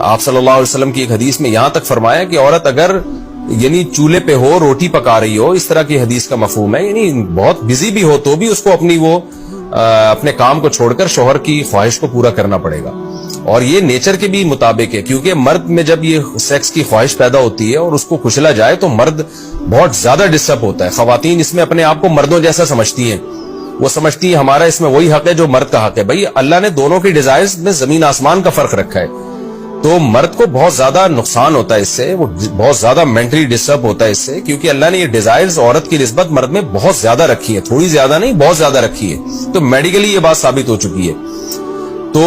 آپ صلی اللہ علیہ وسلم کی ایک حدیث میں یہاں تک فرمایا کہ عورت اگر یعنی چولہے پہ ہو، روٹی پکا رہی ہو، اس طرح کی حدیث کا مفہوم ہے، یعنی بہت بزی بھی ہو تو بھی اس کو اپنے کام کو چھوڑ کر شوہر کی خواہش کو پورا کرنا پڑے گا. اور یہ نیچر کے بھی مطابق ہے، کیونکہ مرد میں جب یہ سیکس کی خواہش پیدا ہوتی ہے اور اس کو کچلا جائے تو مرد بہت زیادہ ڈسٹرب ہوتا ہے. خواتین اس میں اپنے آپ کو مردوں جیسا سمجھتی ہیں، وہ سمجھتی ہیں ہمارا اس میں وہی حق ہے جو مرد کا حق ہے. بھائی اللہ نے دونوں کی ڈیزائرز میں زمین آسمان کا فرق رکھا ہے، تو مرد کو بہت زیادہ نقصان ہوتا ہے اس سے، وہ بہت زیادہ مینٹلی ڈسٹرب ہوتا ہے اس سے، کیونکہ اللہ نے یہ ڈیزائرز عورت کی نسبت مرد میں بہت زیادہ رکھی ہے، تھوڑی زیادہ نہیں بہت زیادہ رکھی ہے. تو میڈیکلی یہ بات ثابت ہو چکی ہے. تو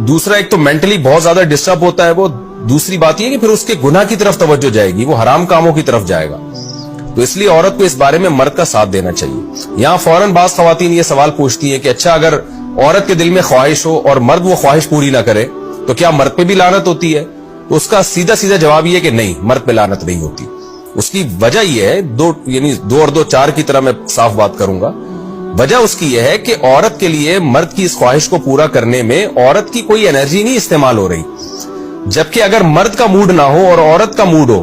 دوسرا ایک تو مینٹلی بہت زیادہ ڈسٹرب ہوتا ہے وہ، دوسری بات یہ کہ پھر اس کے گناہ کی طرف توجہ جائے گی، وہ حرام کاموں کی طرف جائے گا. تو اس لیے عورت کو اس بارے میں مرد کا ساتھ دینا چاہیے. یہاں فوراً بعض خواتین یہ سوال پوچھتی ہیں کہ اچھا اگر عورت کے دل میں خواہش ہو اور مرد وہ خواہش پوری نہ کرے تو کیا مرد پہ بھی لعنت ہوتی ہے؟ تو اس کا سیدھا جواب یہ ہے کہ نہیں، مرد پہ لعنت نہیں ہوتی. اس کی وجہ یہ ہے، دو اور دو چار کی طرح میں صاف بات کروں گا. وجہ اس کی یہ ہے کہ عورت کے لیے مرد کی اس خواہش کو پورا کرنے میں عورت کی کوئی انرجی نہیں استعمال ہو رہی، جبکہ اگر مرد کا موڈ نہ ہو اور عورت کا موڈ ہو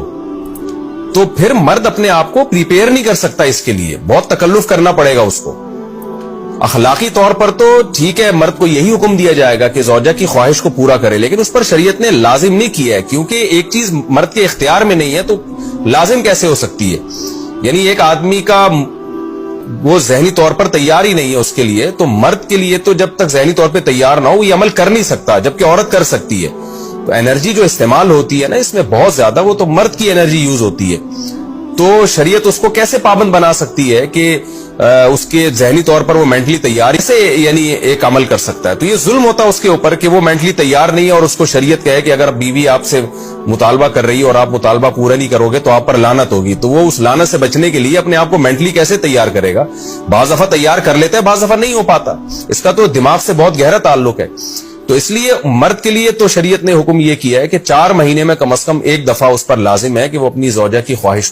تو پھر مرد اپنے آپ کو پریپیئر نہیں کر سکتا، اس کے لیے بہت تکلف کرنا پڑے گا اس کو. اخلاقی طور پر تو ٹھیک ہے، مرد کو یہی حکم دیا جائے گا کہ زوجہ کی خواہش کو پورا کرے، لیکن اس پر شریعت نے لازم نہیں کیا ہے، کیونکہ ایک چیز مرد کے اختیار میں نہیں ہے تو لازم کیسے ہو سکتی ہے؟ یعنی ایک آدمی کا وہ ذہنی طور پر تیار ہی نہیں ہے اس کے لیے، تو مرد کے لیے تو جب تک ذہنی طور پہ تیار نہ ہو یہ عمل کر نہیں سکتا، جبکہ عورت کر سکتی ہے. تو انرجی جو استعمال ہوتی ہے نا اس میں بہت زیادہ، وہ تو مرد کی انرجی یوز ہوتی ہے. تو شریعت اس کو کیسے پابند بنا سکتی ہے کہ اس کے ذہنی طور پر وہ مینٹلی تیار سے یعنی ایک عمل کر سکتا ہے؟ تو یہ ظلم ہوتا ہے اس کے اوپر کہ وہ مینٹلی تیار نہیں ہے اور اس کو شریعت کہے کہ اگر بیوی آپ سے مطالبہ کر رہی ہے اور آپ مطالبہ پورا نہیں کرو گے تو آپ پر لعنت ہوگی. تو وہ اس لعنت سے بچنے کے لیے اپنے آپ کو مینٹلی کیسے تیار کرے گا؟ بعض دفعہ تیار کر لیتا ہے، بعض دفعہ نہیں ہو پاتا. اس کا تو دماغ سے بہت گہرا تعلق ہے. تو اس لیے مرد کے لیے تو شریعت نے حکم یہ کیا ہے کہ 4 مہینے میں کم از کم ایک دفعہ اس پر لازم ہے کہ وہ اپنی زوجہ کی خواہش